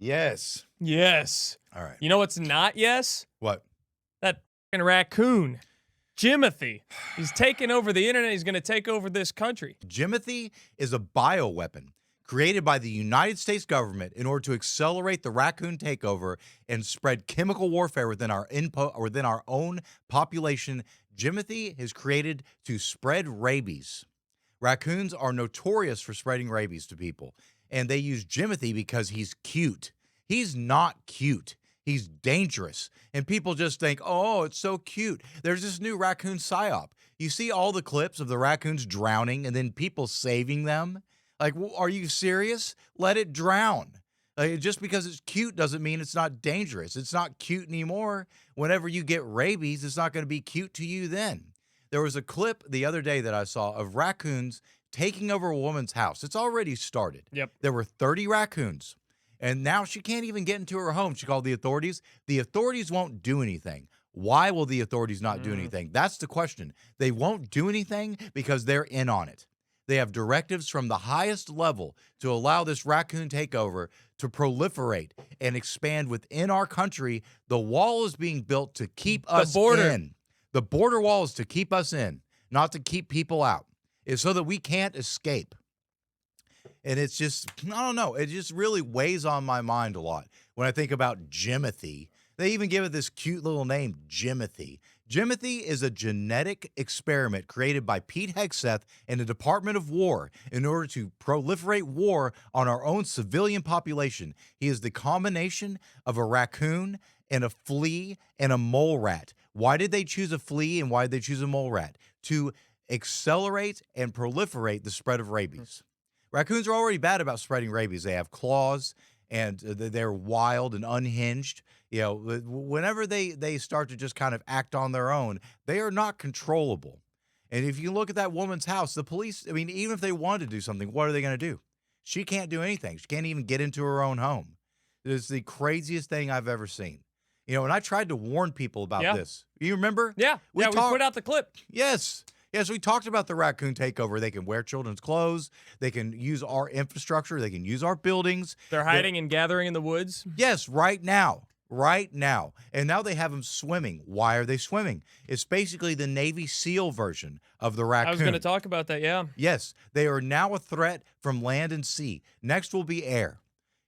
Yes. Yes. All right. You know what's not yes? What? That fucking raccoon. Jimothy. He's taking over the internet. He's going to take over this country. Jimothy is a bioweapon created by the United States government in order to accelerate the raccoon takeover and spread chemical warfare within our own population. Jimothy is created to spread rabies. Raccoons are notorious for spreading rabies to people, and they use Jimothy because he's cute. He's not cute. He's dangerous. And people just think, oh, it's so cute. There's this new raccoon psyop. You see all the clips of the raccoons drowning and then people saving them. Like, are you serious? Let it drown. Just because it's cute doesn't mean it's not dangerous. It's not cute anymore. Whenever you get rabies, it's not going to be cute to you then. There was a clip the other day that I saw of raccoons taking over a woman's house. It's already started. Yep. There were 30 raccoons. And now she can't even get into her home. She called the authorities. The authorities won't do anything. Why will the authorities not do anything? That's the question. They won't do anything because they're in on it. They have directives from the highest level to allow this raccoon takeover to proliferate and expand within our country. The wall is being built to keep us in. The border wall is to keep us in, not to keep people out. It's so that we can't escape. And it's just, I don't know, it just really weighs on my mind a lot when I think about Jimothy. They even give it this cute little name, Jimothy. Jimothy is a genetic experiment created by Pete Hegseth and the Department of War in order to proliferate war on our own civilian population. He is the combination of a raccoon and a flea and a mole rat. Why did they choose a flea and why did they choose a mole rat? To accelerate and proliferate the spread of rabies. Raccoons are already bad about spreading rabies. They have claws, and they're wild and unhinged. You know, whenever they start to just kind of act on their own, they are not controllable. And if you look at that woman's house, the police, I mean, even if they wanted to do something, what are they going to do? She can't do anything. She can't even get into her own home. It's the craziest thing I've ever seen. You know, and I tried to warn people about this. You remember? Yeah. We put out the clip. Yes. Yes, we talked about the raccoon takeover. They can wear children's clothes. They can use our infrastructure. They can use our buildings. They're hiding and gathering in the woods. Yes, right now. Right now. And now they have them swimming. Why are they swimming? It's basically the Navy SEAL version of the raccoon. I was going to talk about that, yeah. Yes, they are now a threat from land and sea. Next will be air.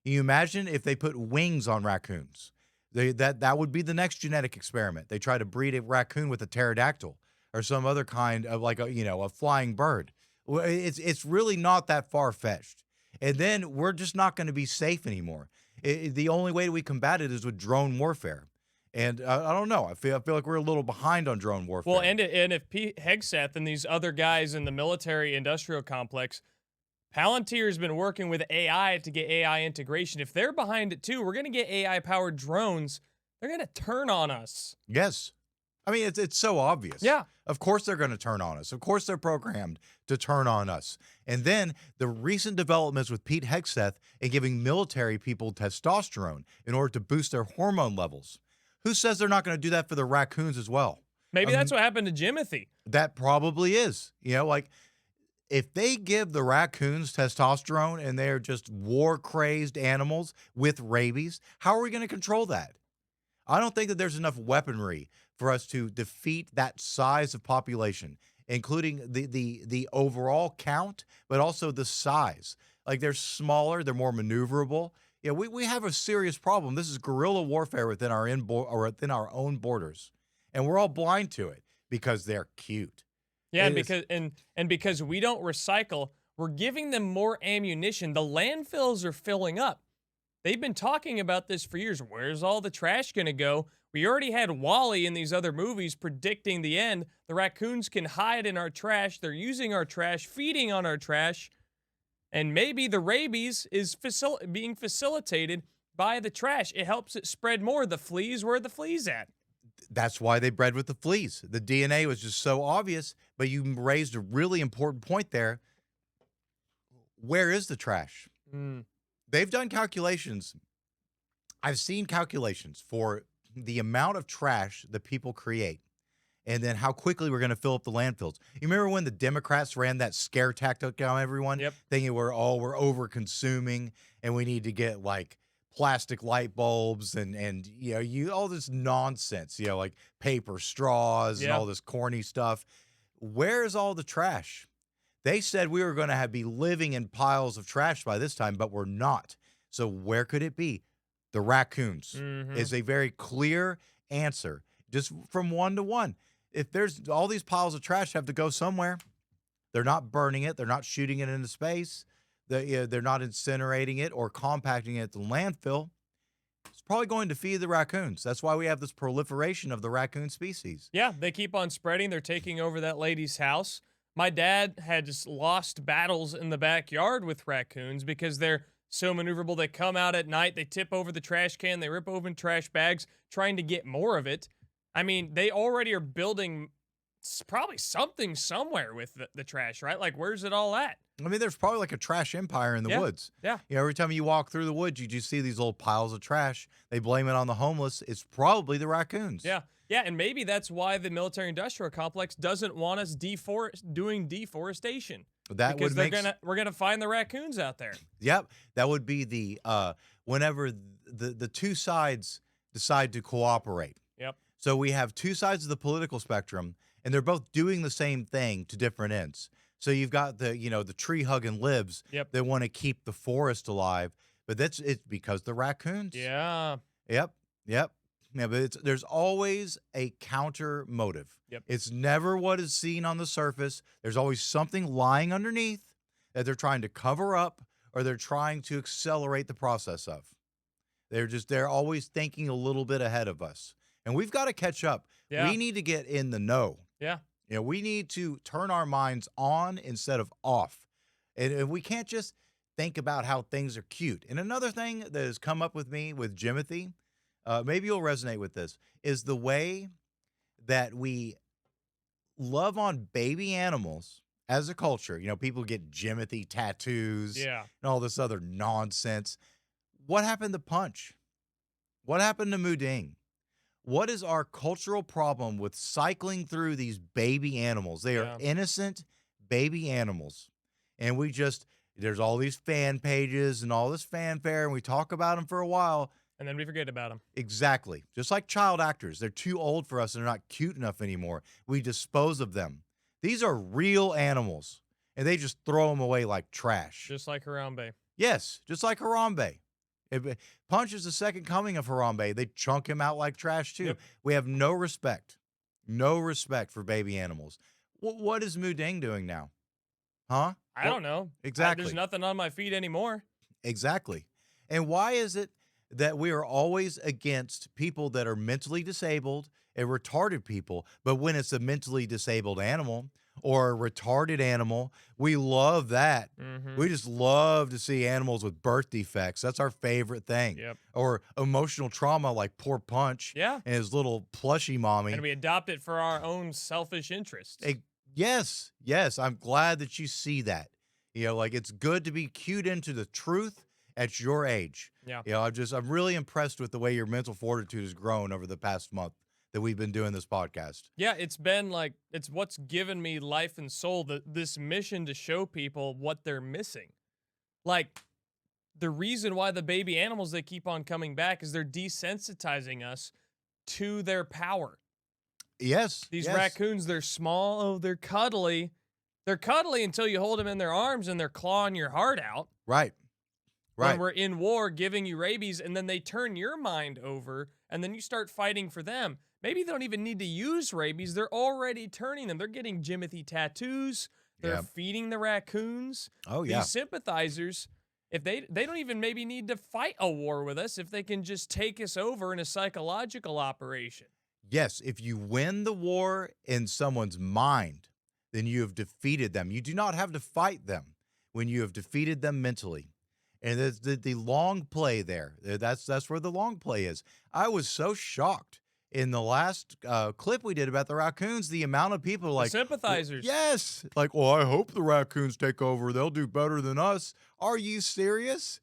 Can you imagine if they put wings on raccoons? That would be the next genetic experiment. They try to breed a raccoon with a pterodactyl or some other kind of a flying bird. It's really not that far-fetched. And then we're just not going to be safe anymore. The only way we combat it is with drone warfare. And I don't know. I feel like we're a little behind on drone warfare. Well, and if Pete Hegseth and these other guys in the military-industrial complex, Palantir's been working with AI to get AI integration. If they're behind it too, we're going to get AI-powered drones. They're going to turn on us. Yes. I mean, it's so obvious. Yeah. Of course they're going to turn on us. Of course they're programmed to turn on us. And then the recent developments with Pete Hegseth and giving military people testosterone in order to boost their hormone levels. Who says they're not going to do that for the raccoons as well? Maybe that's what happened to Jimothy. That probably is. You know, like if they give the raccoons testosterone and they're just war-crazed animals with rabies, how are we going to control that? I don't think that there's enough weaponry for us to defeat that size of population, including the overall count, but also the size. Like they're smaller, they're more maneuverable. Yeah, we have a serious problem. This is guerrilla warfare within our own borders, and we're all blind to it because they're cute. Yeah, and because we don't recycle, we're giving them more ammunition. The landfills are filling up. They've been talking about this for years. Where's all the trash going to go? We already had Wall-E in these other movies predicting the end. The raccoons can hide in our trash. They're using our trash, feeding on our trash. And maybe the rabies is being facilitated by the trash. It helps it spread more. The fleas, where are the fleas at? That's why they bred with the fleas. The DNA was just so obvious, but you raised a really important point there. Where is the trash? They've done calculations. I've seen calculations for the amount of trash that people create and then how quickly we're going to fill up the landfills. You remember when the Democrats ran that scare tactic on everyone? Yep. Thinking we're over consuming and we need to get like plastic light bulbs and you all this nonsense, like paper straws and Yeah. all this corny stuff. Where's all the trash? They said we were going to be living in piles of trash by this time, but we're not. So where could it be? The raccoons is a very clear answer, just from 1 to 1. If there's all these piles of trash have to go somewhere. They're not burning it. They're not shooting it into space. They're not incinerating it or compacting it at the landfill. It's probably going to feed the raccoons. That's why we have this proliferation of the raccoon species. Yeah, they keep on spreading. They're taking over that lady's house. My dad had just lost battles in the backyard with raccoons because they're so maneuverable. They come out at night, they tip over the trash can, they rip open trash bags, trying to get more of it. I mean, they already are building probably something somewhere with the trash, right? Like, where's it all at? I mean, there's probably like a trash empire in the woods. Yeah. Every time you walk through the woods, you just see these little piles of trash. They blame it on the homeless. It's probably the raccoons. Yeah. Yeah, and maybe that's why the military-industrial complex doesn't want us doing deforestation. That because would make we're gonna find the raccoons out there. Yep, that would be the whenever the two sides decide to cooperate. Yep. So we have two sides of the political spectrum, and they're both doing the same thing to different ends. So you've got the tree hugging libs Yep. that want to keep the forest alive, but it's because the raccoons. Yeah. Yep. Yeah, but there's always a counter motive. Yep. It's never what is seen on the surface. There's always something lying underneath that they're trying to cover up or they're trying to accelerate the process of. They're always thinking a little bit ahead of us. And we've got to catch up. Yeah. We need to get in the know. Yeah. We need to turn our minds on instead of off. And we can't just think about how things are cute. And another thing that has come up with me with Jimothy, maybe you'll resonate with this, is the way that we love on baby animals as a culture. People get Jimothy tattoos Yeah. and all this other nonsense. What happened to Punch? What happened to Muding? What is our cultural problem with cycling through these baby animals? They are innocent baby animals. And there's all these fan pages and all this fanfare, and we talk about them for a while. And then we forget about them. Exactly. Just like child actors. They're too old for us and they're not cute enough anymore. We dispose of them. These are real animals, and they just throw them away like trash. Just like Harambe. Yes, just like Harambe. Punch is the second coming of Harambe. They chunk him out like trash, too. Yep. We have no respect for baby animals. What is Muding doing now? Huh? I don't know. Exactly. There's nothing on my feet anymore. Exactly. And why is it that we are always against people that are mentally disabled and retarded people, but when it's a mentally disabled animal or a retarded animal, we love that. Mm-hmm. We just love to see animals with birth defects. That's our favorite thing. Yep. Or emotional trauma like poor Punch and his little plushy mommy. And we adopt it for our own selfish interests. Yes. I'm glad that you see that. It's good to be cued into the truth at your age. Yeah. I'm really impressed with the way your mental fortitude has grown over the past month that we've been doing this podcast. Yeah, it's been it's what's given me life and soul, this mission to show people what they're missing. Like, the reason why the baby animals, they keep on coming back is they're desensitizing us to their power. Yes. These raccoons, they're small, they're cuddly. They're cuddly until you hold them in their arms and they're clawing your heart out. Right. When we're in war, giving you rabies, and then they turn your mind over, and then you start fighting for them. Maybe they don't even need to use rabies. They're already turning them. They're getting Jimothy tattoos. They're feeding the raccoons. Oh, yeah. These sympathizers, if they don't even maybe need to fight a war with us if they can just take us over in a psychological operation. Yes, if you win the war in someone's mind, then you have defeated them. You do not have to fight them when you have defeated them mentally. And the long play there, that's where the long play is. I was so shocked in the last clip we did about the raccoons, the amount of people like sympathizers. Yes. Like, well, I hope the raccoons take over. They'll do better than us. Are you serious?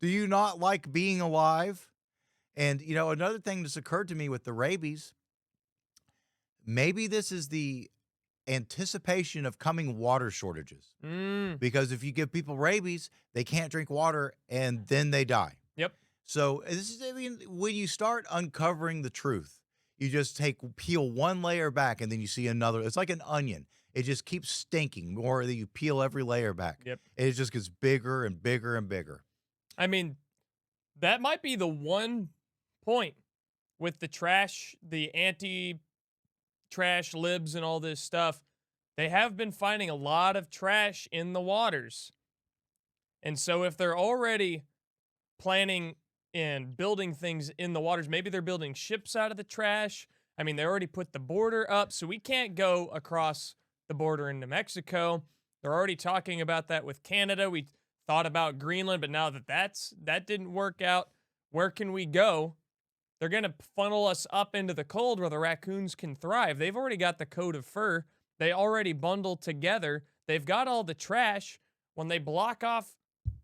Do you not like being alive? And, another thing that's occurred to me with the rabies, maybe this is the anticipation of coming water shortages. Because if you give people rabies, they can't drink water and then they die. Yep. So this is, I mean, when you start uncovering the truth, you just peel one layer back, and then you see another. It's like an onion. It just keeps stinking more that you peel every layer back. Yep. And it just gets bigger and bigger and bigger. I mean, that might be the one point with the anti-trash libs and all this stuff. They have been finding a lot of trash in the waters. And so if they're already planning and building things in the waters, maybe they're building ships out of the trash. I mean, they already put the border up, so we can't go across the border into Mexico. They're already talking about that with Canada. We thought about Greenland, but now that didn't work out. Where can we go? They're going to funnel us up into the cold where the raccoons can thrive. They've already got the coat of fur. They already bundled together. They've got all the trash. When they block off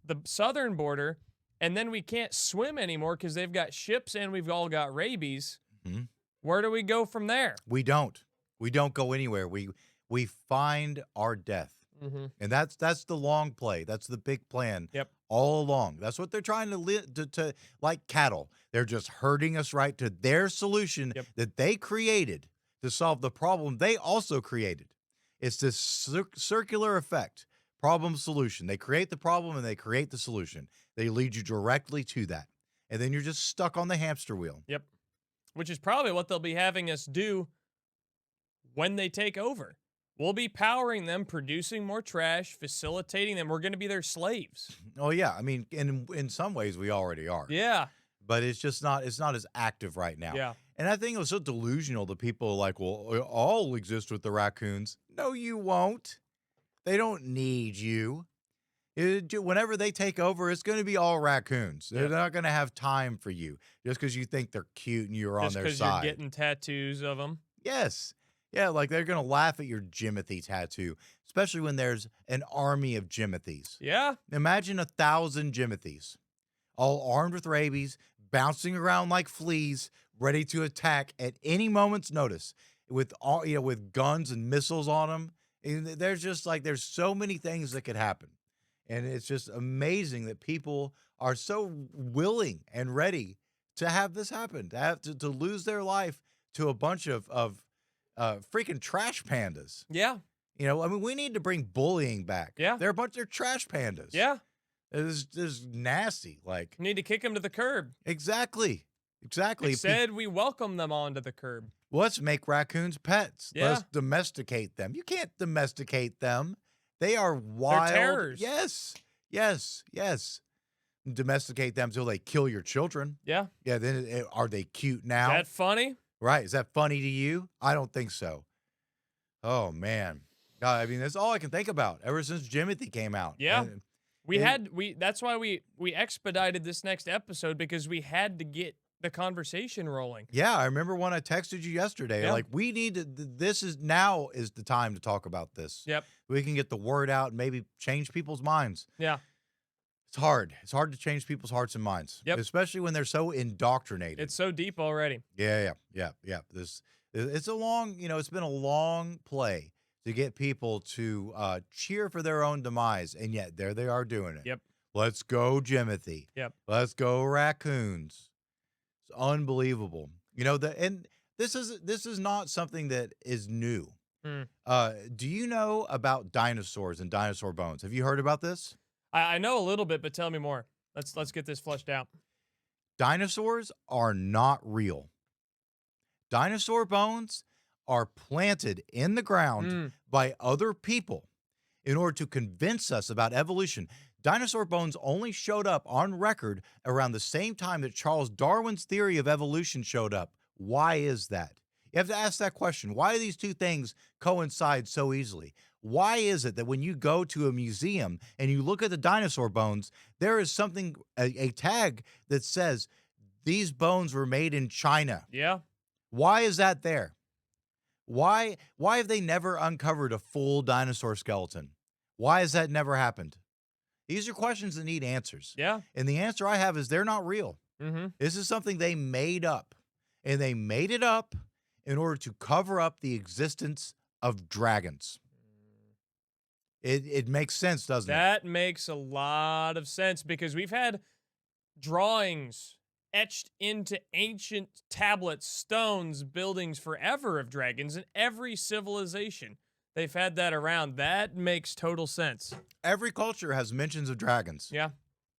the southern border, and then we can't swim anymore because they've got ships and we've all got rabies. Mhm. Where do we go from there? We don't. We don't go anywhere. We find our death. Mm-hmm. And that's the long play. That's the big plan. Yep. All along. That's what they're trying to like cattle. They're just herding us right to their solution that they created to solve the problem they also created. It's this circular effect. Problem solution. They create the problem and they create the solution. They lead you directly to that. And then you're just stuck on the hamster wheel. Yep. Which is probably what they'll be having us do when they take over. We'll be powering them, producing more trash, facilitating them. We're going to be their slaves. Oh yeah, I mean, in some ways we already are. Yeah. But it's not as active right now. Yeah. And I think it was so delusional that people are like, well, I'll exist with the raccoons. No, you won't. They don't need you. Whenever they take over, it's going to be all raccoons. They're not going to have time for you just because you think they're cute and you're on their Just side. because you're getting tattoos of them. Yes. Yeah, like they're going to laugh at your Jimothy tattoo, especially when there's an army of Jimothys. Yeah. Imagine 1,000 Jimothys, all armed with rabies, bouncing around like fleas, ready to attack at any moment's notice with with guns and missiles on them. And there's just there's so many things that could happen. And it's just amazing that people are so willing and ready to have this happen, to have to lose their life to a bunch of freaking trash pandas. Yeah. I mean, we need to bring bullying back. Yeah. They're a bunch of trash pandas. Yeah. It's just nasty. Like, Need to kick them to the curb. exactly. Exactly. They said we welcome them onto the curb. Let's make raccoons pets. Yeah. Let's domesticate them. You can't domesticate them. They are wild. They're terrors. Yes. Yes. Yes. Domesticate them till they kill your children. Yeah. Yeah. Then are they cute now? Is that funny? Right. Is that funny to you? I don't think so. Oh, man. God, I mean, that's all I can think about ever since Jimothy came out. Yeah. And That's why we expedited this next episode, because we had to get the conversation rolling. yeah, I remember when I texted you yesterday, Yeah. like, we need to, now is the time to talk about this. Yep. We can get the word out and maybe change people's minds. Yeah. It's hard. It's hard to change people's hearts and minds. Yep. Especially when they're so indoctrinated. It's so deep already. Yeah. It's a long, it's been a long play to get people to cheer for their own demise, and yet there they are doing it. Yep. Let's go, Jimothy. Yep. Let's go, raccoons. It's unbelievable. And this is not something that is new. Mm. Do you know about dinosaurs and dinosaur bones? Have you heard about this? I know a little bit, but tell me more. Let's get this fleshed out. Dinosaurs are not real. Dinosaur bones are planted in the ground by other people in order to convince us about evolution. Dinosaur bones only showed up on record around the same time that Charles Darwin's theory of evolution showed up. Why is that? You have to ask that question. Why do these two things coincide so easily? Why is it that when you go to a museum and you look at the dinosaur bones, there is something, a tag that says these bones were made in China? Yeah. Why is that there? Why have they never uncovered a full dinosaur skeleton? Why has that never happened? These are questions that need answers. Yeah. And the answer I have is they're not real. Mm-hmm. This is something they made up. And they made it up in order to cover up the existence of dragons. It makes sense, doesn't it? That makes a lot of sense, because we've had drawings etched into ancient tablets, stones, buildings forever of dragons in every civilization. They've had that around. That makes total sense. Every culture has mentions of dragons, Yeah.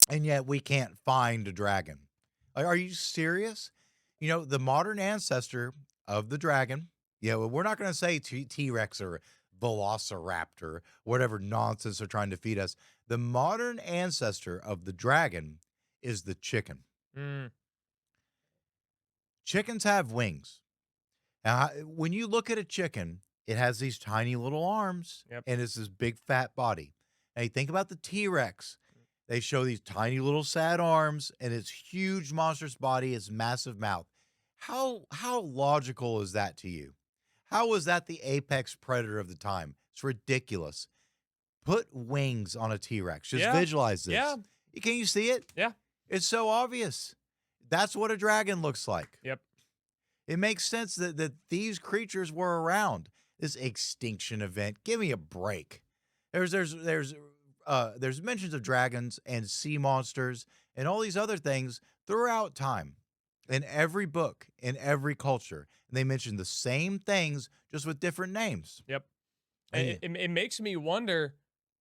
and yet we can't find a dragon. Like, are you serious? The modern ancestor of the dragon, we're not going to say T-Rex or Velociraptor, whatever nonsense they're trying to feed us. The modern ancestor of the dragon is the chicken. Mm, Chickens have wings. Now, when you look at a chicken, it has these tiny little arms Yep. and it's this big fat body. Now, you think about the T-Rex. They show these tiny little sad arms and its huge monstrous body, its massive mouth. How logical is that to you? How was that the apex predator of the time? It's ridiculous. Put wings on a T-Rex. Just Yeah. visualize this. Yeah. Can you see it? Yeah. It's so obvious. That's what a dragon looks like. Yep. It makes sense that these creatures were around. This extinction event. Give me a break. There's mentions of dragons and sea monsters and all these other things throughout time. In every book, in every culture. And they mention the same things just with different names. Yep. And It makes me wonder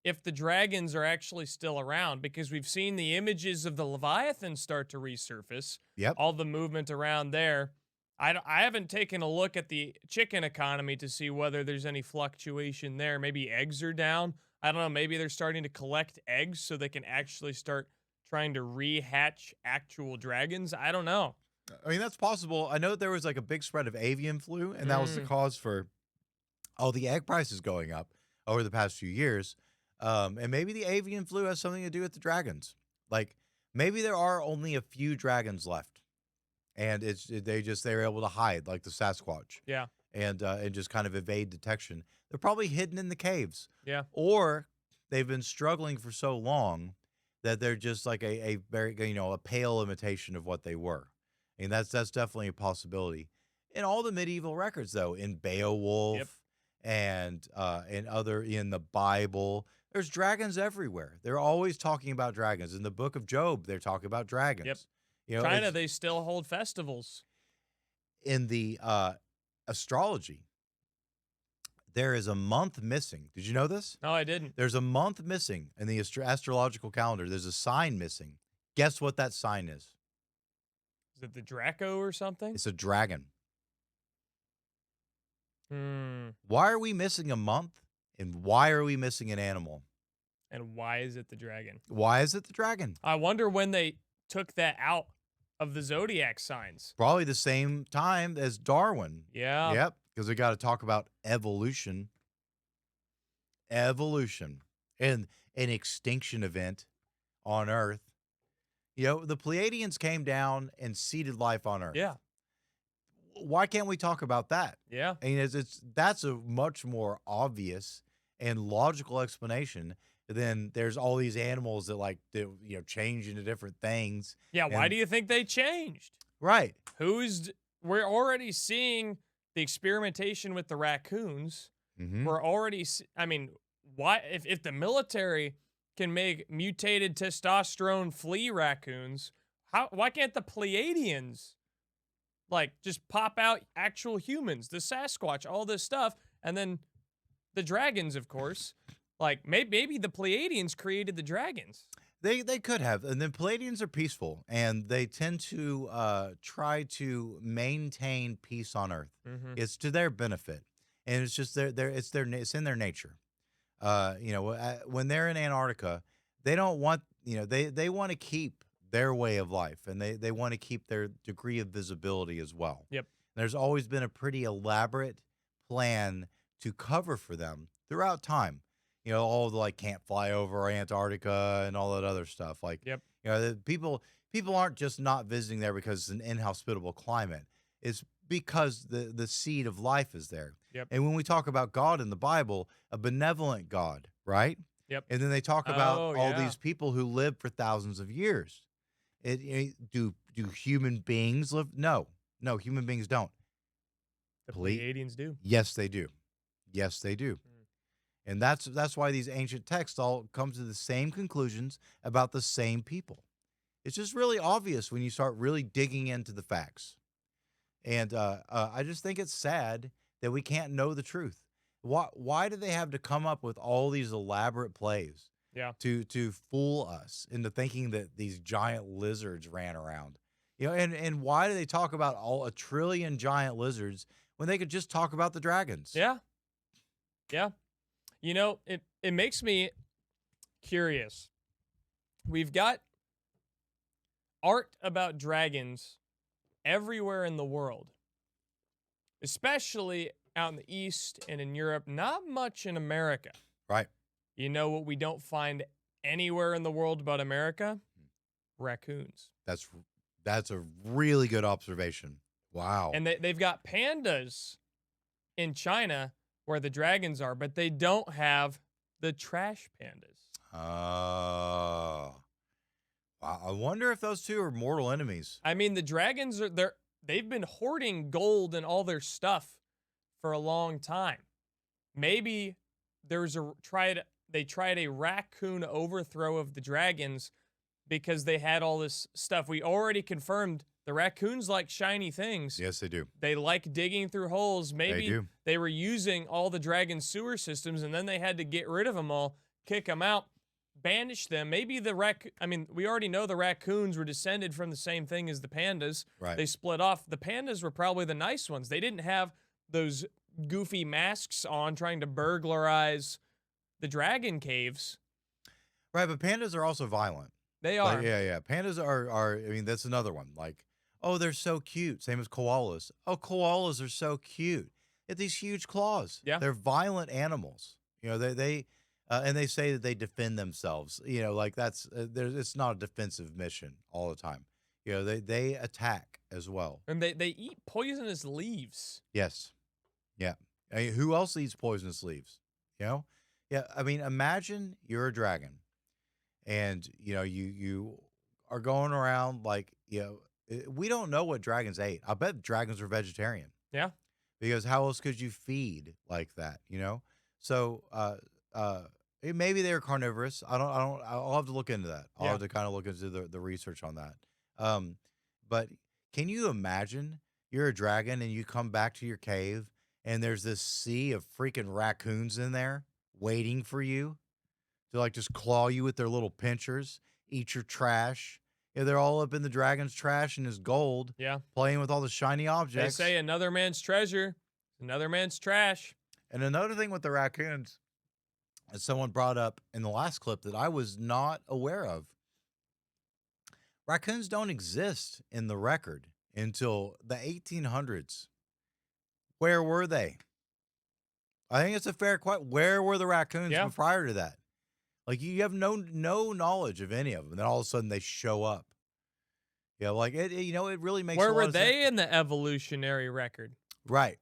if the dragons are actually still around, because we've seen the images of the Leviathan start to resurface. Yep. All the movement around there. I haven't taken a look at the chicken economy to see whether there's any fluctuation there. Maybe eggs are down. I don't know. Maybe they're starting to collect eggs so they can actually start trying to rehatch actual dragons. I don't know. I mean, that's possible. I know that there was like a big spread of avian flu, and that was the Mm. cause for all the egg prices going up over the past few years. And maybe the avian flu has something to do with the dragons. Like maybe there are only a few dragons left, and they were able to hide like the Sasquatch Yeah. and just kind of evade detection. They're probably hidden in the caves, Yeah. or they've been struggling for so long that they're just like a very a pale imitation of what they were. And that's definitely a possibility. In all the medieval records, though, in Beowulf Yep. and in the Bible, there's dragons everywhere. They're always talking about dragons. In the book of Job, they're talking about dragons. Yep. China, they still hold festivals. In the astrology, there is a month missing. Did you know this? No, I didn't. There's a month missing in the astrological calendar. There's a sign missing. Guess what that sign is? Is it the Draco or something? It's a dragon. Hmm. Why are we missing a month? And why are we missing an animal? And why is it the dragon? Why is it the dragon? I wonder when they took that out of the zodiac signs. Probably the same time as Darwin. Yeah. Yep, because we got to talk about evolution. Evolution. And an extinction event on Earth. The Pleiadians came down and seeded life on Earth. Yeah. Why can't we talk about that? Yeah. I mean, that's a much more obvious and logical explanation than there's all these animals that change into different things. Yeah. Why And- do you think they changed? Right. We're already seeing the experimentation with the raccoons. Mm-hmm. We're already, I mean, why, if the military can make mutated testosterone flea raccoons, why can't the Pleiadians just pop out actual humans, the Sasquatch, all this stuff, and then the dragons, of course. Maybe the Pleiadians created the dragons. They could have. And then Palladians are peaceful, and they tend to try to maintain peace on Earth. Mm-hmm. It's to their benefit, and it's just it's in their nature. When they're in Antarctica, they don't want they want to keep their way of life, and they want to keep their degree of visibility as well. Yep. There's always been a pretty elaborate plan to cover for them throughout time. All the can't fly over Antarctica and all that other stuff. Yep. The people aren't just not visiting there because it's an inhospitable climate. It's because the seed of life is there. Yep. And when we talk about God in the Bible, a benevolent God, right? Yep. And then they talk about all yeah. these people who lived for thousands of years. Do human beings live? No, human beings don't. The Pleiadians do. Yes, they do. Yes, they do. And that's why these ancient texts all come to the same conclusions about the same people. It's just really obvious when you start really digging into the facts. And I just think it's sad that we can't know the truth. Why do they have to come up with all these elaborate plays Yeah. to fool us into thinking that these giant lizards ran around? You know, and why do they talk about all a trillion giant lizards when they could just talk about the dragons? Yeah. Yeah. You know, it makes me curious. We've got art about dragons everywhere in the world, especially out in the East and in Europe, not much in America. Right. You know what we don't find anywhere in the world but America? Raccoons. That's a really good observation. Wow. And they've got pandas in China where the dragons are, but they don't have the trash pandas. Oh. Wow. I wonder if those two are mortal enemies. I mean, the dragons they've been hoarding gold and all their stuff for a long time. Maybe they tried a raccoon overthrow of the dragons because they had all this stuff. We already confirmed the raccoons like shiny things. Yes, they do. They like digging through holes. Maybe do. they were using all the dragon sewer systems and then they had to get rid of them all, kick them out, banish them. Maybe we already know the raccoons were descended from the same thing as the pandas. Right. They split off. The pandas were probably the nice ones. They didn't have those goofy masks on trying to burglarize the dragon caves. Right, but pandas are also violent. They are. Like, yeah. Pandas are, I mean, that's another one. Like, oh, they're so cute. Same as koalas. Oh, koalas are so cute. They have these huge claws. Yeah. They're violent animals. You know, and they say that they defend themselves. You know, like it's not a defensive mission all the time. You know, they attack as well. And they eat poisonous leaves. Yes. Yeah. I mean, who else eats poisonous leaves? You know? Yeah. I mean, imagine you're a dragon and, you know, you are going around like, you know, we don't know what dragons ate. I bet dragons are vegetarian. Yeah. Because how else could you feed like that, you know? So, maybe they were carnivorous. I'll have to look into that. I'll have to kind of look into the research on that. But can you imagine you're a dragon and you come back to your cave and there's this sea of freaking raccoons in there waiting for you to like just claw you with their little pinchers, eat your trash. Yeah, they're all up in the dragon's trash and his gold. Yeah. Playing with all the shiny They objects. say another man's treasure, another man's trash. And another thing with the raccoons, as someone brought up in the last clip that I was not aware of, raccoons don't exist in the record until the 1800s. Where were they? I think it's a fair question. Where were the raccoons prior to that? Like you have no knowledge of any of them. Then all of a sudden they show up. Yeah, like it really makes. Where a lot were of sense. they in the evolutionary record? Right.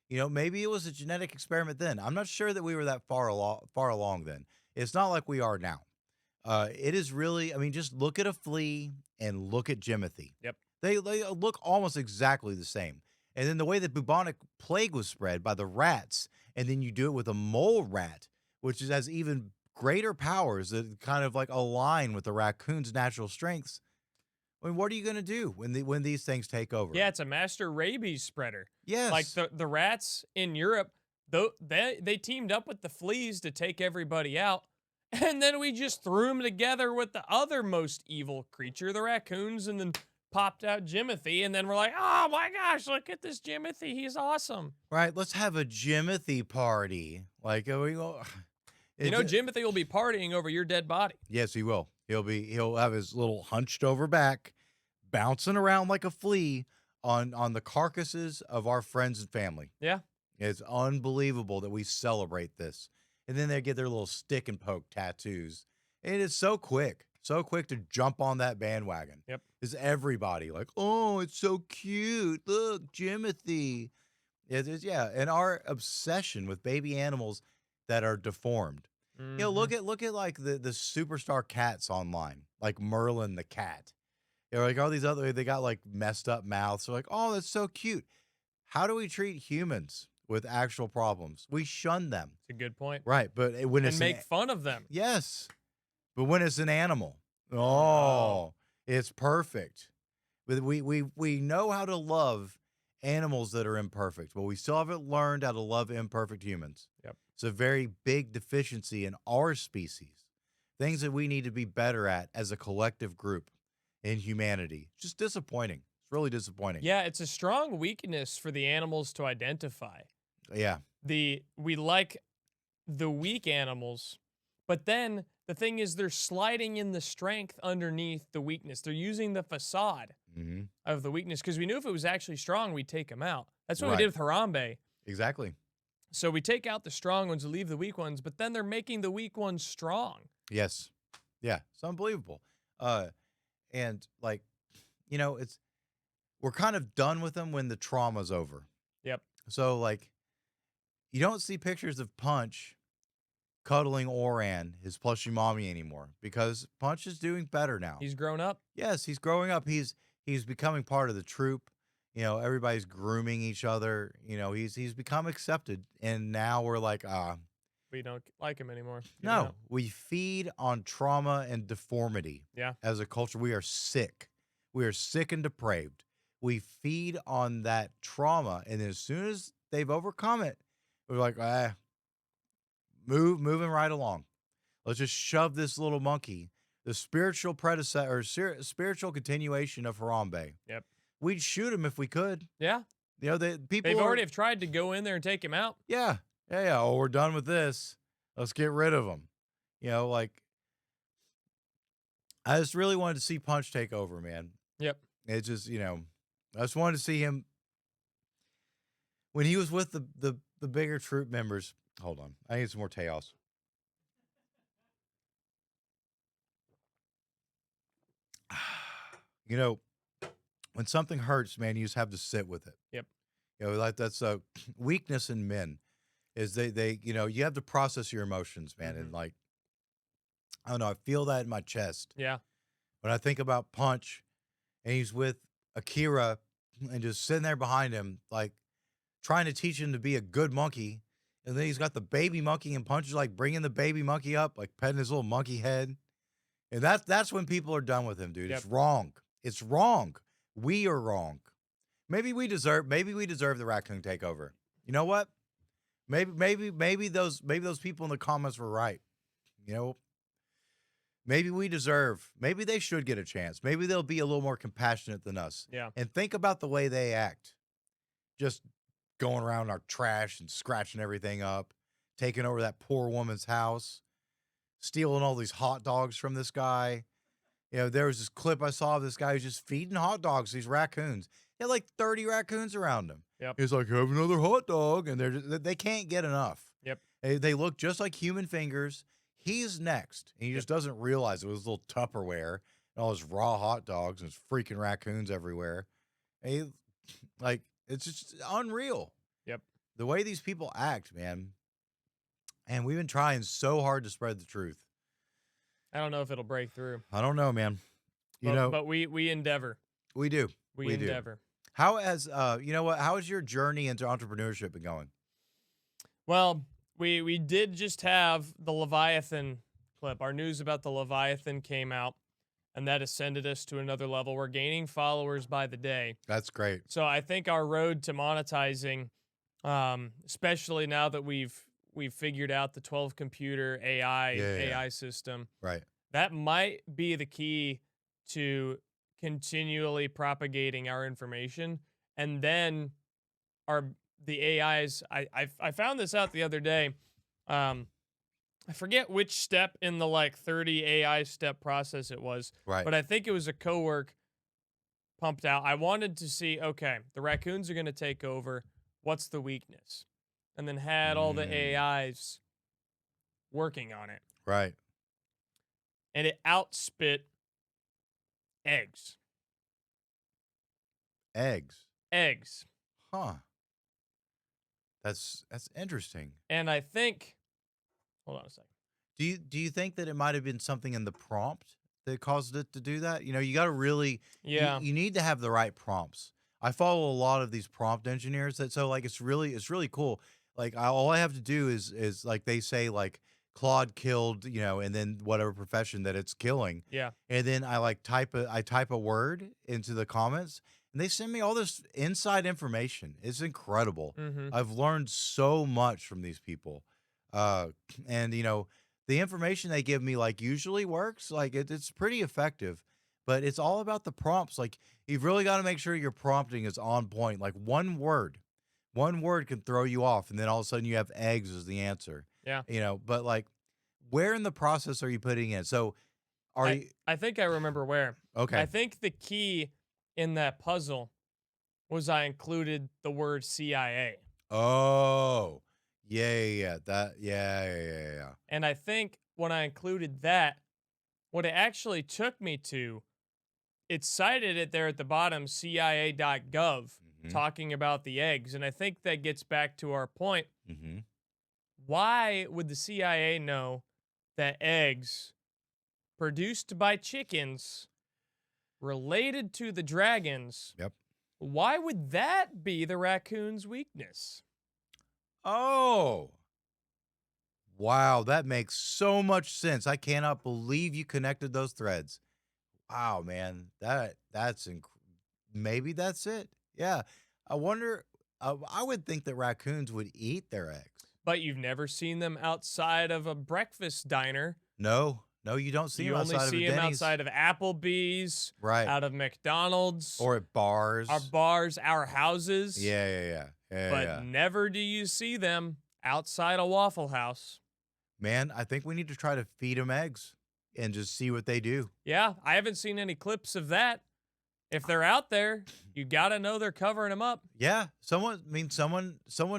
You know, maybe it was a genetic experiment then. I'm not sure that we were that far along then. It's not like we are now. It is really, I mean, just look at a flea and look at Jimothy. Yep. They look almost exactly the same. And then the way that bubonic plague was spread by the rats, and then you do it with a mole rat, which has even greater powers that kind of like align with the raccoon's natural strengths. I mean, what are you going to do when these things take over? Yeah, it's a master rabies spreader. Yes. Like the rats in Europe, they teamed up with the fleas to take everybody out. And then we just threw them together with the other most evil creature, the raccoons, and then popped out Jimothy. And then we're like, oh my gosh, look at this Jimothy. He's awesome. Right. Let's have a Jimothy party. Like, Jimothy will be partying over your dead body. Yes, he will. He'll have his little hunched over back, bouncing around like a flea on the carcasses of our friends and family. Yeah. It's unbelievable that we celebrate this. And then they get their little stick and poke tattoos. And it's so quick to jump on that bandwagon. Yep. Is everybody like, oh, it's so cute. Look, Jimothy. And our obsession with baby animals that are deformed. Mm-hmm. You know, look at like the superstar cats online, like Merlin the cat. They're like all these they got like messed up mouths. They're like, oh, that's so cute. How do we treat humans with actual problems? We shun them. It's a good point. Right, but when it's make fun of them. Yes, but when it's an animal, oh, It's perfect. But we know how to love animals that are imperfect, but we still haven't learned how to love imperfect humans. Yep. It's a very big deficiency in our species. Things that we need to be better at as a collective group in humanity. Just disappointing. It's really disappointing. Yeah, it's a strong weakness for the animals to identify. Yeah. We like the weak animals, but then the thing is they're sliding in the strength underneath the weakness. They're using the facade Hmm. of the weakness because we knew if it was actually strong, we'd take him out. That's what we Right. did with Harambe. Exactly. So we take out the strong ones and leave the weak ones, but then they're making the weak ones strong. Yes. Yeah. It's unbelievable. And like, it's we're kind of done with them when the trauma's over. Yep. So like you don't see pictures of Punch cuddling Oran, his plushy mommy, anymore because Punch is doing better now. He's grown up. Yes, he's growing up. He's becoming part of the troop. Everybody's grooming each other. He's become accepted, and now we're like, We don't like him anymore. Give him no, out. we feed on trauma and deformity Yeah. as a culture. We are sick. We are sick and depraved. We feed on that trauma, and as soon as they've overcome it, we're like, moving right along. Let's just shove this little monkey, the spiritual predecessor or spiritual continuation of Harambe. Yep. We'd shoot him if we could. Yeah. The people They've are, already have tried to go in there and take him out. yeah, yeah, yeah. Oh, we're done with this. Let's get rid of him. Like I just really wanted to see Punch take over, man. Yep. It's just, I just wanted to see him when he was with the bigger troop members. Hold on, I need some more Teos. You know, when something hurts, man, you just have to sit with it. Yep. Like that's a weakness in men is they you have to process your emotions, man, and like I don't know, I feel that in my chest Yeah. when I think about Punch and he's with Akira and just sitting there behind him, like trying to teach him to be a good monkey. And then he's got the baby monkey and Punch is like bringing the baby monkey up, like petting his little monkey head. And that's when people are done with him, dude. Yep. It's wrong. It's wrong. We are wrong. Maybe we deserve the raccoon takeover. You know what? Maybe those people in the comments were right. Maybe maybe they should get a chance. Maybe they'll be a little more compassionate than us. Yeah. And think about the way they act. Just going around our trash and scratching everything up, taking over that poor woman's house, stealing all these hot dogs from this guy. There was this clip I saw of this guy who's just feeding hot dogs to these raccoons. He had like 30 raccoons around him. Yep. He's like, have another hot dog. And they can't get enough. Yep. They look just like human fingers. He's next. And he just doesn't realize it was a little Tupperware and all his raw hot dogs and his freaking raccoons everywhere. And it's just unreal. Yep. The way these people act, man. And we've been trying so hard to spread the truth. I don't know if it'll break through. I don't know, man. But we endeavor. We do. We do. endeavor. How has how has your journey into entrepreneurship been going? Well, we did just have the Leviathan clip. Our news about the Leviathan came out, and that ascended us to another level. We're gaining followers by the day. That's great. So I think our road to monetizing, especially now that we've figured out the 12 computer AI system, Right. that might be the key to continually propagating our information. And then the AIs, I found this out the other day. I forget which step in the 30 AI step process it was, Right. but I think it was a cowork pumped out. I wanted to see, okay, the raccoons are going to take over. What's the weakness? And then had all the AIs working on it. Right. And it outspit eggs. Eggs. Huh. That's interesting. And I think, hold on a second. Do you think that it might have been something in the prompt that caused it to do that? You got to really you need to have the right prompts. I follow a lot of these prompt engineers it's really cool. All I have to do is like they say Claude killed, and then whatever profession that it's killing. Yeah. And then I type a word into the comments and they send me all this inside information. It's incredible. Mm-hmm. I've learned so much from these people. Uh and the information they give me like usually works. Like it's pretty effective, but it's all about the prompts. Like you've really got to make sure your prompting is on point. Like one word can throw you off and then all of a sudden you have eggs as the answer. Yeah. But like where in the process are you putting in? So are you I think I remember where. okay? I think the key in that puzzle was I included the word CIA. Oh, yeah. That, yeah. And I think when I included that, what it actually took me to, it cited it there at the bottom, CIA.gov, Mm-hmm. talking about the eggs. And I think that gets back to our point. Mm-hmm. Why would the CIA know that eggs produced by chickens related to the dragons? Yep. Why would that be the raccoon's weakness? Oh, wow. That makes so much sense. I cannot believe you connected those threads. Wow, man. Maybe that's it. Yeah. I wonder. I would think that raccoons would eat their eggs. But you've never seen them outside of a breakfast diner. No, you don't see You them only outside of see a them Denny's. outside of Applebee's, Right. out of McDonald's, Or at bars. our bars, our houses. Yeah. But never do you see them outside a Waffle House. Man, I think we need to try to feed them eggs and just see what they do. Yeah, I haven't seen any clips of that. If they're out there, you got to know they're covering them up. Yeah, someone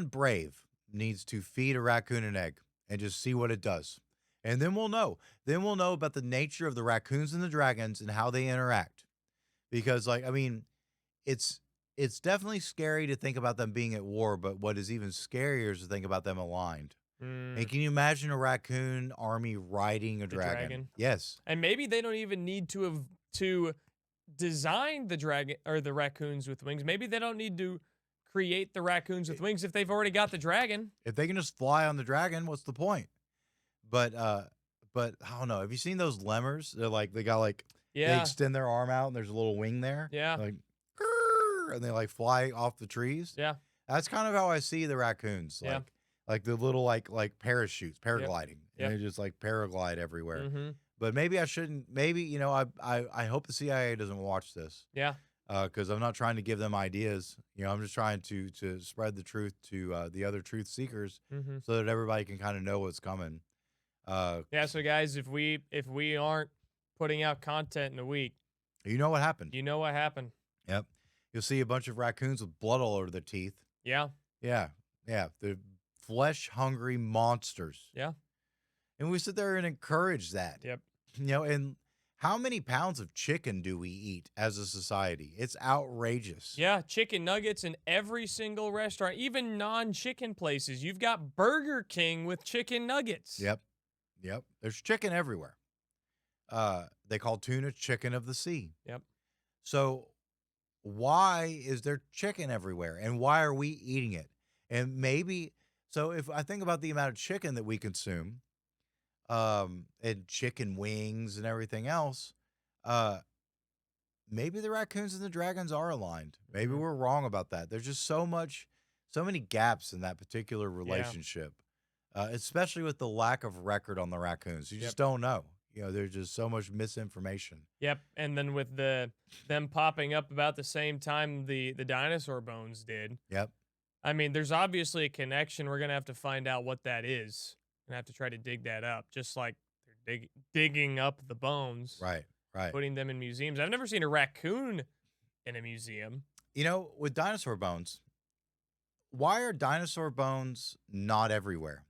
brave needs to feed a raccoon an egg and just see what it does. And then we'll know. Then we'll know about the nature of the raccoons and the dragons and how they interact. Because it's definitely scary to think about them being at war, but what is even scarier is to think about them aligned. And can you imagine a raccoon army riding a dragon? Yes. And maybe they don't even need to design the dragon or the raccoons with wings. Maybe they don't need to create the raccoons with wings if they've already got the dragon. If they can just fly on the dragon, what's the point? But I don't know. Have you seen those lemurs? They got they Yeah. extend their arm out and there's a little wing there. Yeah. Like "Grrr," and they fly off the trees. Yeah. That's kind of how I see the raccoons. Yeah. Like the little parachutes, paragliding. Yep. And they just paraglide everywhere. Mm-hmm. But maybe I shouldn't. Maybe I hope the CIA doesn't watch this. Yeah. Because I'm not trying to give them ideas. I'm just trying to spread the truth to the other truth seekers, Mm-hmm. so that everybody can kind of know what's coming. Yeah. So guys, if we aren't putting out content in a week, You know what happened? you know what happened. Yep. You'll see a bunch of raccoons with blood all over their teeth. Yeah. Yeah. They're flesh-hungry monsters. Yeah. And we sit there and encourage that. Yep. And how many pounds of chicken do we eat as a society? It's outrageous. Yeah, chicken nuggets in every single restaurant, even non-chicken places. You've got Burger King with chicken nuggets. Yep. There's chicken everywhere. They call tuna chicken of the sea. Yep. So why is there chicken everywhere? And why are we eating it? And maybe, so if I think about the amount of chicken that we consume, and chicken wings and everything else, maybe the raccoons and the dragons are aligned. Maybe Mhm. we're wrong about that. There's just so many gaps in that particular relationship, especially with the lack of record on the raccoons. You just don't know. There's just so much misinformation. Yep. And then with them popping up about the same time the dinosaur bones did. Yep. I mean, there's obviously a connection. We're gonna have to find out what that is. Gonna have to try to dig that up, just like they're digging up the bones, Right. putting them in museums. I've never seen a raccoon in a museum. With dinosaur bones, why are dinosaur bones not everywhere?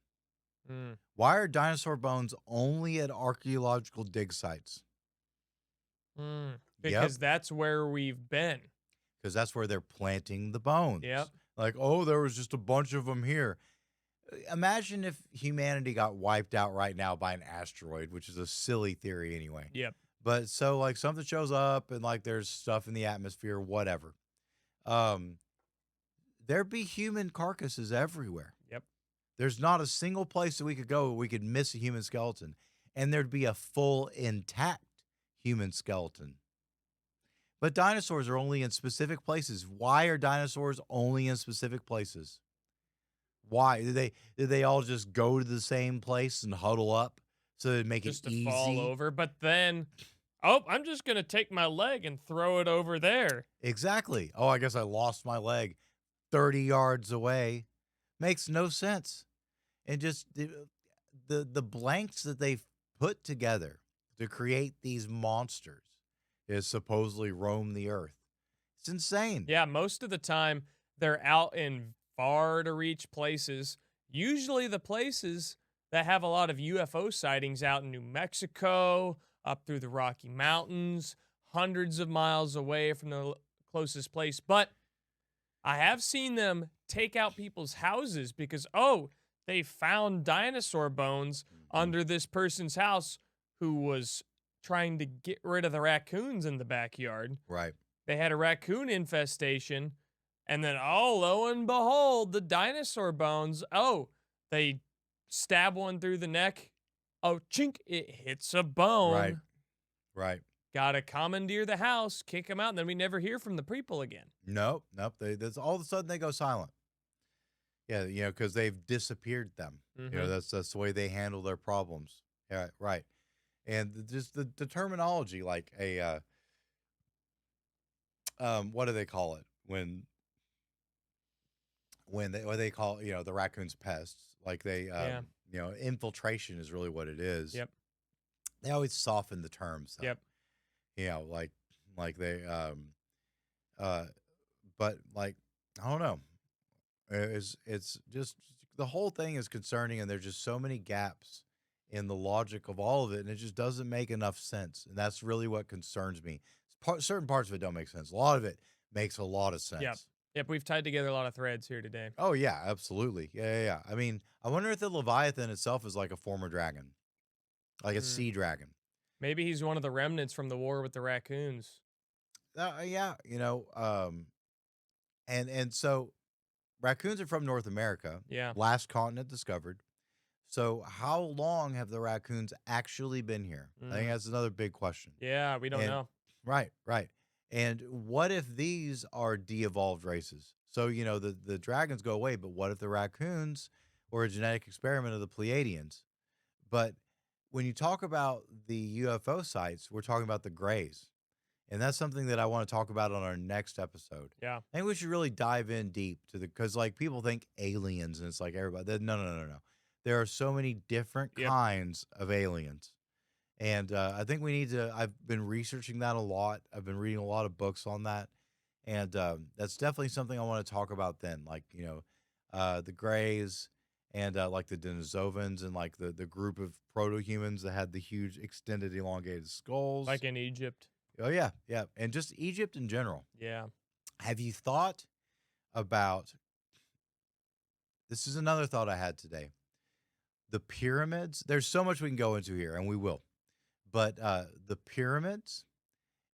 Mm. Why are dinosaur bones only at archaeological dig sites? Because that's where we've been. Because that's where they're planting the bones. Yep. There was just a bunch of them here. Imagine if humanity got wiped out right now by an asteroid, which is a silly theory anyway. Yep. But so something shows up and there's stuff in the atmosphere, whatever. There'd be human carcasses everywhere. Yep. There's not a single place that we could go where we could miss a human skeleton, and there'd be a full, intact human skeleton. But dinosaurs are only in specific places. Why are dinosaurs only in specific places? Why did they all just go to the same place and huddle up so it'd make it just to fall easy? over. But then, oh, I'm just gonna take my leg and throw it over there. Exactly. Oh, I guess I lost my leg 30 yards away. Makes no sense. And just the blanks that they've put together to create these monsters is supposedly roam the earth. It's insane. Yeah, most of the time they're out in far to reach places. Usually the places that have a lot of UFO sightings out in New Mexico, up through the Rocky Mountains, hundreds of miles away from the closest place. But I have seen them take out people's houses because, oh, they found dinosaur bones Mhm. under this person's house who was trying to get rid of the raccoons in the backyard. Right. They had a raccoon infestation, and then, oh, lo and behold, the dinosaur bones. Oh, they stab one through the neck. Oh, chink, it hits a Right. bone. Right. Gotta commandeer the house, kick them out, and then we never hear from the people again. Nope. Nope. That's all of a sudden they go silent. Yeah, because they've disappeared them. Mm-hmm. That's the way they handle their problems. Yeah, right. And just the terminology, like what do they call it when they what they call the raccoons pests? Like they Yeah. infiltration is really what it is. Yep. They always soften the terms though. Yep. Like they uh but like I don't know. It's just the whole thing is concerning, and there's just so many gaps in the logic of all of it, and it just doesn't make enough sense. And that's really what concerns me. Certain parts of it don't make sense. A lot of it makes a lot of Yep. sense. Yep. We've tied together a lot of threads here today. Oh yeah, absolutely. Yeah. I mean, I wonder if the Leviathan itself is like a former dragon, like a Hmm. sea dragon. Maybe he's one of the remnants from the war with the raccoons. Yeah, and so raccoons are from North America, Yeah. last continent discovered. So how long have the raccoons actually been here? I think Mm. that's another big question. Yeah, we don't And know. right. And what if these are de-evolved races? So, the dragons go away, but what if the raccoons were a genetic experiment of the Pleiadians? But when you talk about the UFO sites, we're talking about the grays. And that's something that I want to talk about on our next episode. Yeah. I think we should really dive in deep to because like people think aliens and it's like everybody. No. There are so many different Yep. kinds of aliens. And I think we need to. I've been researching that a lot. I've been reading a lot of books on that. And that's definitely something I want to talk about then. Like, the Greys and like the Denisovans and like the group of proto humans that had the huge, extended, elongated skulls. Like in Egypt. Oh yeah, and just Egypt in general. Yeah. Have you thought about this? Is another thought I had today. The pyramids. There's so much we can go into here, and we will. But the pyramids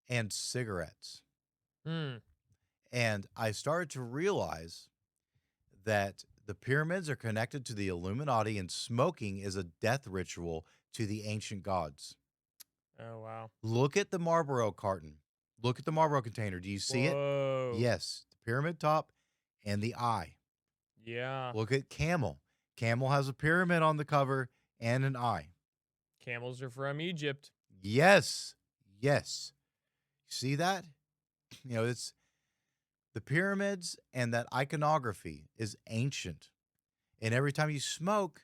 and cigarettes. Hmm. And I started to realize that the pyramids are connected to the Illuminati, and smoking is a death ritual to the ancient gods. Oh, wow. Look at the Marlboro carton. Look at the Marlboro container. Do you see it? Whoa. Yes, the pyramid top and the eye. Yeah. Look at Camel. Camel has a pyramid on the cover and an eye. Camels are from Egypt. Yes. See that? It's the pyramids and that iconography is ancient. And every time you smoke,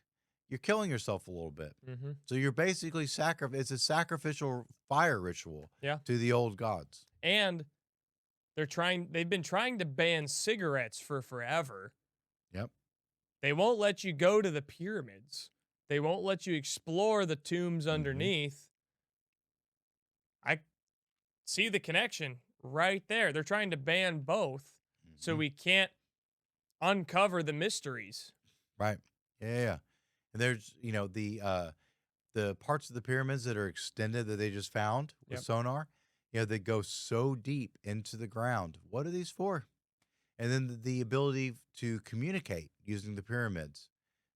you're killing yourself a little bit. Mm-hmm. So you're basically it's a sacrificial fire ritual Yeah. to the old gods. And they've been trying to ban cigarettes for forever. Yep. They won't let you go to the pyramids. They won't let you explore the tombs underneath. I see the connection right there. They're trying to ban both so Mhm. we can't uncover the mysteries. Right. Yeah. And there's, the parts of the pyramids that are extended that they just found with Yep. sonar, they go so deep into the ground. What are these for? And then the ability to communicate using the pyramids.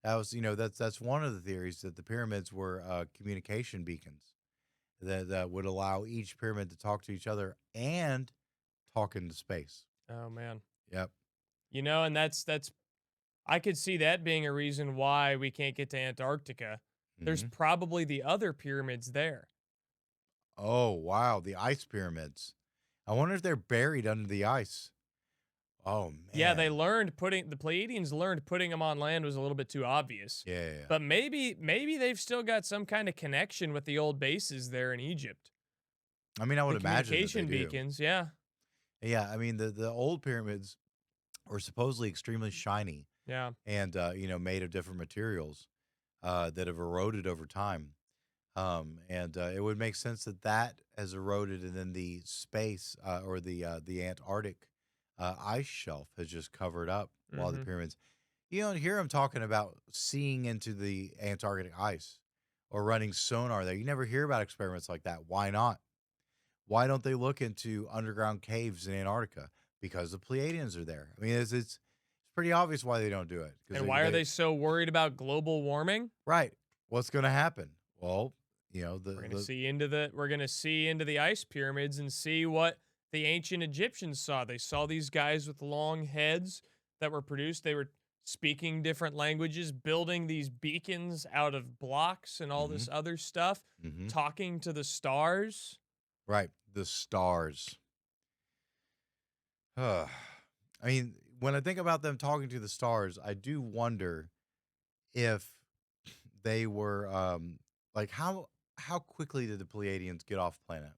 That was, that's one of the theories that the pyramids were communication beacons that would allow each pyramid to talk to each other and talk into space. Oh man. Yep. And that's I could see that being a reason why we can't get to Antarctica. There's Hmm. probably the other pyramids there. Oh, wow. The ice pyramids. I wonder if they're buried under the ice. Oh, Yeah, man. the Pleiadians learned putting them on land was a little bit too obvious. Yeah, yeah, yeah. But maybe they've still got some kind of connection with the old bases there in Egypt. I mean, I would The imagine that they communication do. beacons, yeah. Yeah, I mean, the old pyramids were supposedly extremely shiny Yeah. and, made of different materials that have eroded over time. And it would make sense that that has eroded, and then the space or the Antarctic ice shelf has just covered up while the Mhm. pyramids. You don't hear them talking about seeing into the Antarctic ice or running sonar there. You never hear about experiments like that. Why not? Why don't they look into underground caves in Antarctica? Because the Pleiadians are there. I mean, it's pretty obvious why they don't do it. Because And why are they so worried about global warming? right. What's going to happen? Well, We're going to see into the ice pyramids and see what the ancient Egyptians saw. They saw these guys with long heads that were produced. They were speaking different languages, building these beacons out of blocks and all hmm this other stuff, hmm talking to the stars. right, the stars. I mean, when I think about them talking to the stars, I do wonder if they were like how quickly did the Pleiadians get off planet?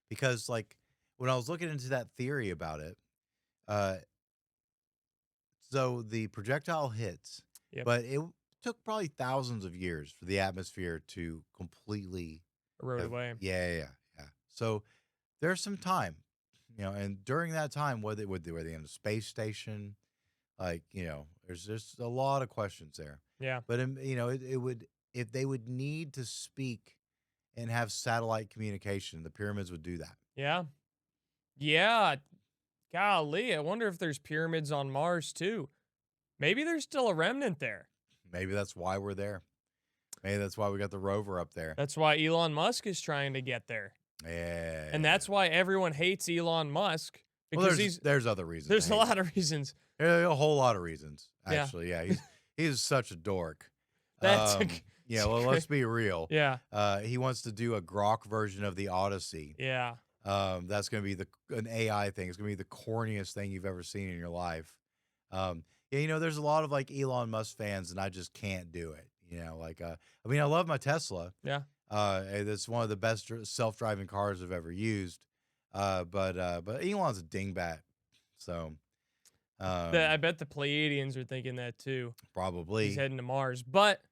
Because like when I was looking into that theory about it, uh, so the projectile hits, Yep. but it took probably thousands of years for the atmosphere to completely Rode have. away. Yeah, yeah, yeah. Yeah. So there's some time, and during that time, were they in a space station? Like, there's just a lot of questions there. Yeah. But it would if they would need to speak and have satellite communication, the pyramids would do that. Yeah. Yeah. Golly, I wonder if there's pyramids on Mars too. Maybe there's still a remnant there. Maybe that's why we're there. Maybe that's why we got the rover up there. That's why Elon Musk is trying to get there. And Yeah. that's why everyone hates Elon Musk Well, because there's other reasons. there's a lot of reasons. A whole lot of reasons, Yeah. actually. Yeah, he's such a dork. That's Yeah. Well, let's be real. yeah. He wants to do a grok version of the Odyssey. Yeah. That's going to be an AI thing. It's going to be the corniest thing you've ever seen in your life. Yeah, there's a lot of like Elon Musk fans, and I just can't do it. I mean, I love my Tesla. Yeah. It's one of the best self-driving cars I've ever used. But Elon's a dingbat, so I bet the Pleiadians are thinking that too. probably. He's heading to Mars. But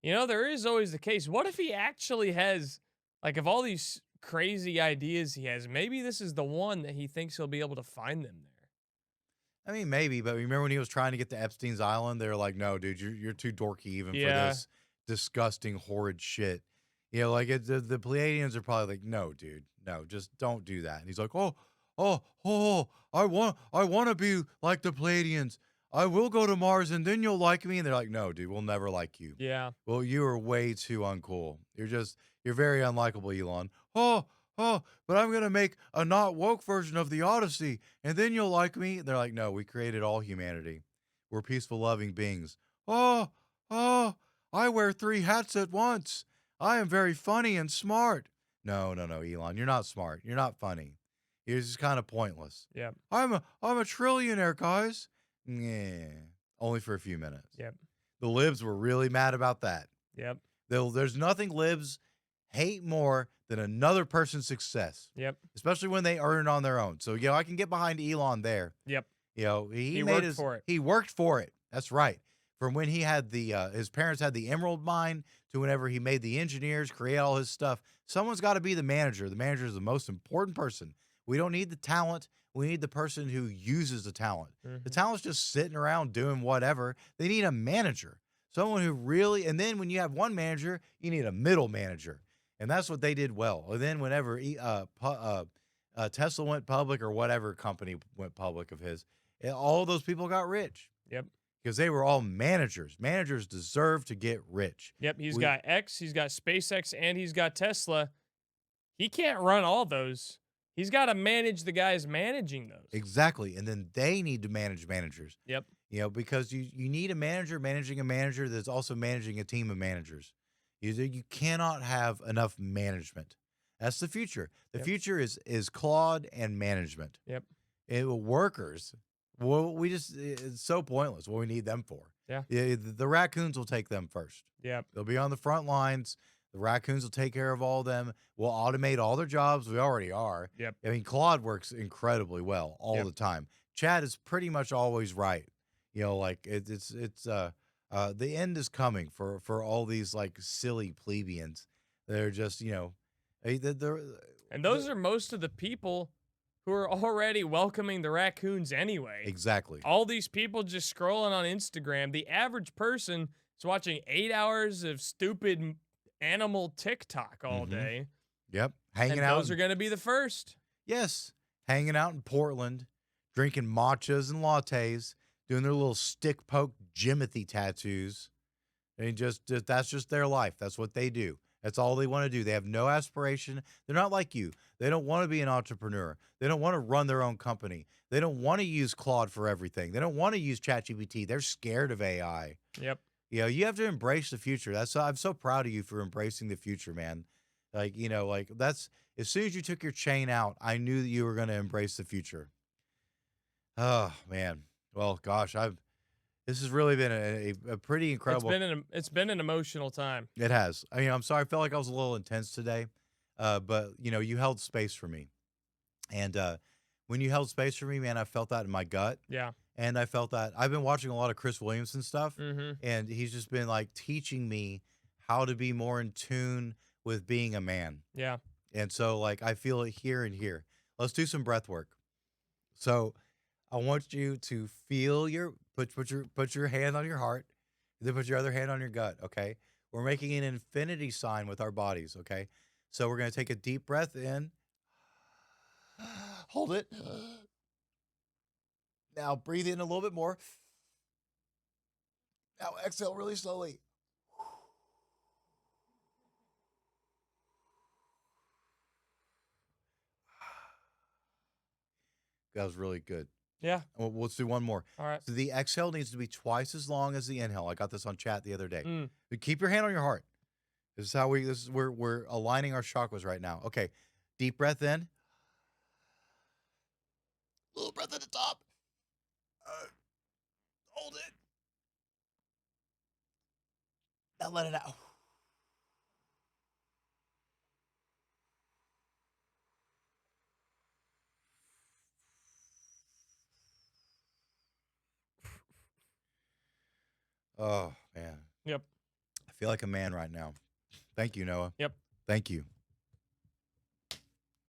there is always the case. What if he actually has like of all these crazy ideas he has, maybe this is the one that he thinks he'll be able to find them there. I mean, maybe, but remember when he was trying to get to Epstein's Island? They were like, "No, dude, you're too dorky even for Yeah. this disgusting, horrid shit." Like the Pleiadians are probably like, "No, dude, no, just don't do that." And he's like, "Oh, I want to be like the Pleiadians. I will go to Mars, and then you'll like me." And they're like, "No, dude, we'll never like you. Yeah. Well, you are way too uncool. You're very unlikable, Elon." But I'm gonna make a not woke version of the Odyssey, and then you'll like me. They're like, "No, we created all humanity. We're peaceful, loving beings." Oh, I wear 3 hats at once. I am very funny and smart. No, Elon, you're not smart. You're not funny. You're just kind of pointless. Yep. I'm a trillionaire, guys. Yeah, only for a few minutes. Yep. The libs were really mad about that. Yep. There's nothing libs hate more than another person's success, Yep. especially when they earn it on their own. So, I can get behind Elon there. Yep. He worked for it. He worked for it. That's right. From when he had his parents had the emerald mine to whenever he made the engineers create all his stuff. Someone's got to be the manager. The manager is the most important person. We don't need the talent. We need the person who uses the talent. The talent's just sitting around doing whatever. They need a manager. Someone who really, and then when you have one manager, you need a middle manager. And that's what they did well. And then whenever Tesla went public or whatever company went public of his, all those people got rich. Yep. because they were all managers. Managers deserve to get rich. Yep, he's We got X, he's got SpaceX, and he's got Tesla. He can't run all those. He's got to manage the guys managing those. exactly, and then they need to manage managers. Yep. Because you need a manager managing a manager that's also managing a team of managers. You cannot have enough management. That's the future. The Yep. future is Claude and management. Yep. Workers. Well, it's so pointless. What we need them for? Yeah. The raccoons will take them first. Yep. They'll be on the front lines. The raccoons will take care of all of them. We'll automate all their jobs. We already are. Yep. I mean, Claude works incredibly well all Yep. the time. Chad is pretty much always right. Like the end is coming for all these like silly plebeians. They're just they're And those are most of the people who are already welcoming the raccoons anyway. exactly. All these people just scrolling on Instagram. The average person is watching 8 hours of stupid animal TikTok all Mhm. day. Yep, hanging And out. those are going to be the first. Yes, hanging out in Portland, drinking matchas and lattes, doing their little stick poke Jimothy tattoos. And just that's just their life. That's what they do. That's all they want to do. They have no aspiration. They're not like you. They don't want to be an entrepreneur. They don't want to run their own company. They don't want to use Claude for everything. They don't want to use ChatGPT. They're scared of AI. Yep. You have to embrace the future. I'm so proud of you for embracing the future, man. Like that's as soon as you took your chain out, I knew that you were going to embrace the future. Oh man. Well, gosh, this has really been a pretty incredible. It's been an emotional time. It has. I mean, I'm sorry. I felt like I was a little intense today, but you held space for me, and when you held space for me, man, I felt that in my gut, Yeah. and I felt that I've been watching a lot of Chris Williamson stuff, Mm-hmm. and he's just been like teaching me how to be more in tune with being a man, Yeah. and so like I feel it here and here. Let's do some breath work. So I want you to feel put your hand on your heart, then put your other hand on your gut, okay? We're making an infinity sign with our bodies, okay? So we're going to take a deep breath in. Hold it. Now breathe in a little bit more. Now exhale really slowly. That was really good. Yeah. Let's do one more. All right. So the exhale needs to be twice as long as the inhale. I got this on chat the other day. Mm. But keep your hand on your heart. This is we're aligning our chakras right now. Okay. Deep breath in. Little breath at the top. Hold it. Now let it out. Oh man. Yep. I feel like a man right now. Thank you, Noah. Yep. Thank you.